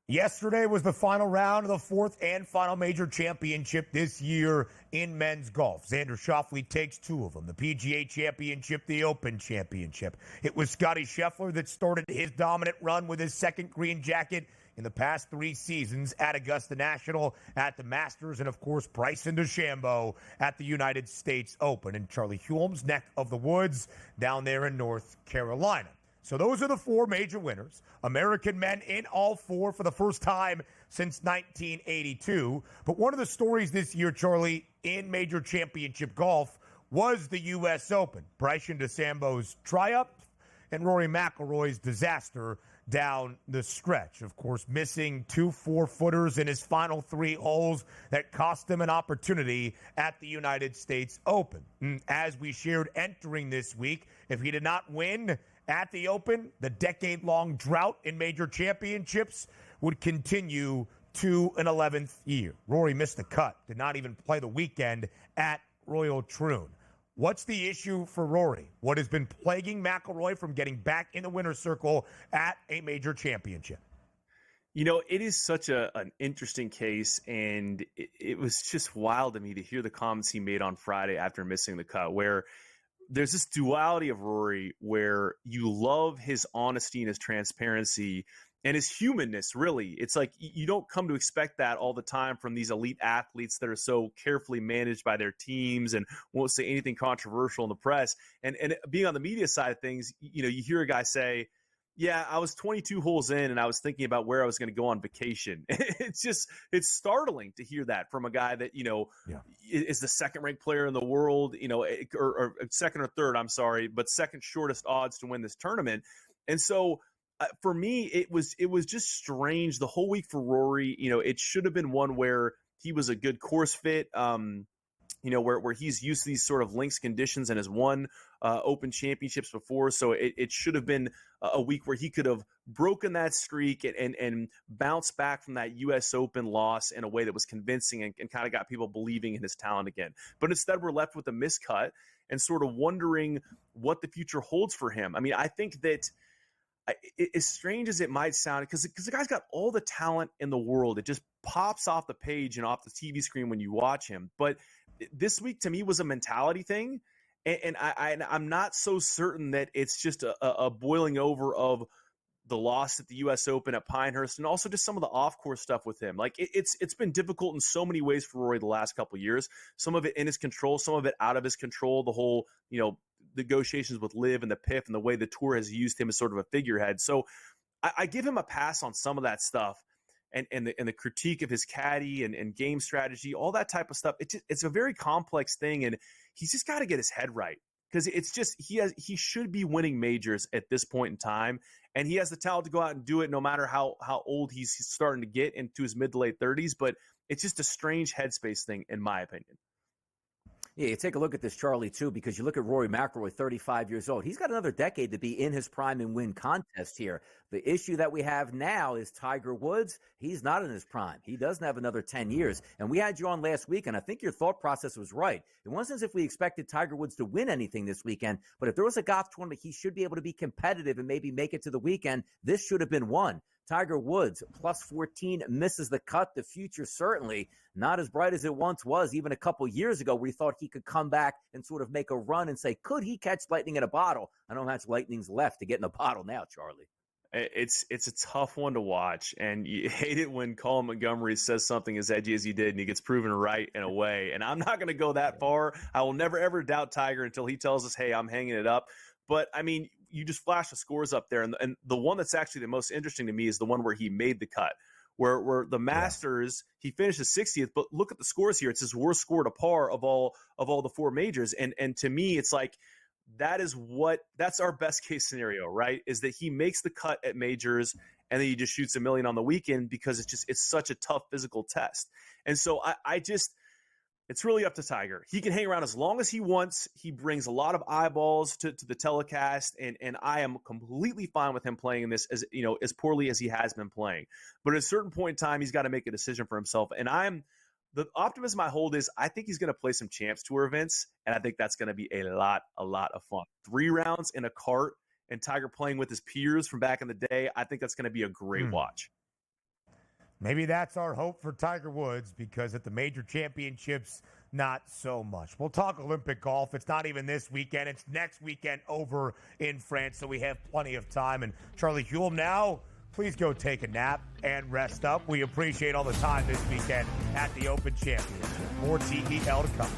Yesterday was the final round of the fourth and final major championship this year in men's golf. Xander Schauffele takes two of them, the PGA Championship, the Open Championship. It was Scotty Scheffler that started his dominant run with his second green jacket in the past 3 seasons at Augusta National, at the Masters, and of course Bryson DeChambeau at the United States Open, and Charlie Huelm's neck of the woods down there in North Carolina. So those are the 4 major winners. American men in all 4 for the first time since 1982. But one of the stories this year, Charlie, in major championship golf was the U.S. Open. Bryson DeChambeau's triumph and Rory McIlroy's disaster down the stretch. Of course, missing 2 4-footers in his final 3 holes that cost him an opportunity at the United States Open. As we shared entering this week, if he did not win at the Open, the decade-long drought in major championships would continue to an 11th year. Rory missed the cut, did not even play the weekend at Royal Troon. What's the issue for Rory? What has been plaguing McIlroy from getting back in the winner's circle at a major championship? You know, it is such an interesting case, and it was just wild to me to hear the comments he made on Friday after missing the cut, where there's this duality of Rory where you love his honesty and his transparency and his humanness, really. It's like you don't come to expect that all the time from these elite athletes that are so carefully managed by their teams and won't say anything controversial in the press. And being on the media side of things, you know, you hear a guy say, yeah, I was 22 holes in and I was thinking about where I was going to go on vacation. It's startling to hear that from a guy that, you know, is the second ranked player in the world, you know, or second or third, I'm sorry, but second shortest odds to win this tournament. And so for me, it was just strange the whole week for Rory. You know, it should have been one where he was a good course fit. You know, where he's used to these sort of links conditions and has won Open championships before. So it should have been a week where he could have broken that streak and bounced back from that U.S. Open loss in a way that was convincing and kind of got people believing in his talent again. But instead, we're left with a miscut and sort of wondering what the future holds for him. I mean, I think that as strange as it might sound, because the guy's got all the talent in the world. It just pops off the page and off the TV screen when you watch him. But this week to me was a mentality thing, and I'm not so certain that it's just a boiling over of the loss at the U.S. Open at Pinehurst, and also just some of the off-course stuff with him. Like it's been difficult in so many ways for Rory the last couple of years. Some of it in his control, some of it out of his control. The whole negotiations with Liv and the PIF and the way the tour has used him as sort of a figurehead. So I give him a pass on some of that stuff. And the critique of his caddy and game strategy, all that type of stuff. It's a very complex thing, and he's just got to get his head right, because it's just he should be winning majors at this point in time, and he has the talent to go out and do it, no matter how old he's starting to get into his mid to late 30s. But it's just a strange headspace thing, in my opinion. Yeah, you take a look at this, Charlie, too, because you look at Rory McIlroy, 35 years old. He's got another decade to be in his prime and win contest here. The issue that we have now is Tiger Woods. He's not in his prime. He doesn't have another 10 years. And we had you on last week, and I think your thought process was right. It wasn't as if we expected Tiger Woods to win anything this weekend, but if there was a golf tournament, he should be able to be competitive and maybe make it to the weekend. This should have been one. Tiger Woods, plus 14, misses the cut. The future certainly not as bright as it once was, even a couple years ago, where we thought he could come back and sort of make a run and say, could he catch lightning in a bottle? I don't know how much lightning's left to get in a bottle now, Charlie. It's a tough one to watch, and you hate it when Colin Montgomery says something as edgy as he did, and he gets proven right in a way. And I'm not going to go that far. I will never, ever doubt Tiger until he tells us, hey, I'm hanging it up. But, I mean, you just flash the scores up there, and the one that's actually the most interesting to me is the one where he made the cut, where the Masters, he finished his 60th, but look at the scores here. It's his worst score to par of all the 4 majors. And to me, it's like, that's our best case scenario, right? Is that he makes the cut at majors and then he just shoots $1 million on the weekend, because it's such a tough physical test. And so it's really up to Tiger. He can hang around as long as he wants. He brings a lot of eyeballs to the telecast, and I am completely fine with him playing in this as poorly as he has been playing. But at a certain point in time, he's got to make a decision for himself. And the optimism I hold is I think he's going to play some Champs Tour events, and I think that's going to be a lot of fun. 3 rounds in a cart and Tiger playing with his peers from back in the day, I think that's going to be a great watch. Maybe that's our hope for Tiger Woods, because at the major championships, not so much. We'll talk Olympic golf. It's not even this weekend. It's next weekend over in France, so we have plenty of time. And Charlie Huell, now please go take a nap and rest up. We appreciate all the time this weekend at the Open Championship. More TEL to come.